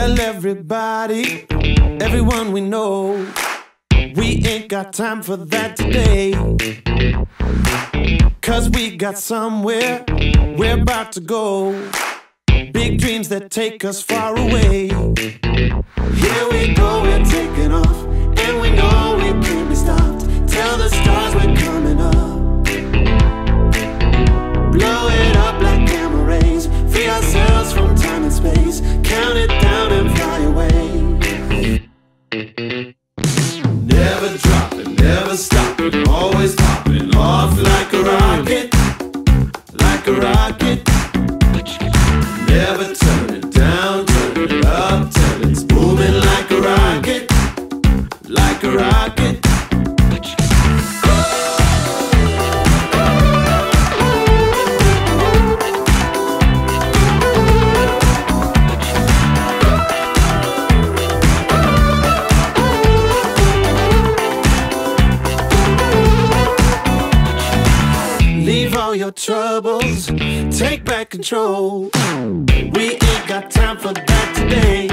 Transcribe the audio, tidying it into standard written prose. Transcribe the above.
Tell everybody, everyone we know, we ain't got time for that today. 'Cause we got somewhere we're about to go. Big dreams that take us far away. Here we go, we're taking off, and we know we can't be stopped. Tell the stars we're coming up. Blow it up like gamma rays. Free ourselves from time and space. Count it down and fly away. Never dropping, never stopping, always popping off like a rocket, like a rocket. Never turn it down, turn it up till it's booming like a rocket, like a rocket. Leave all your troubles, take back control. We ain't got time for that today.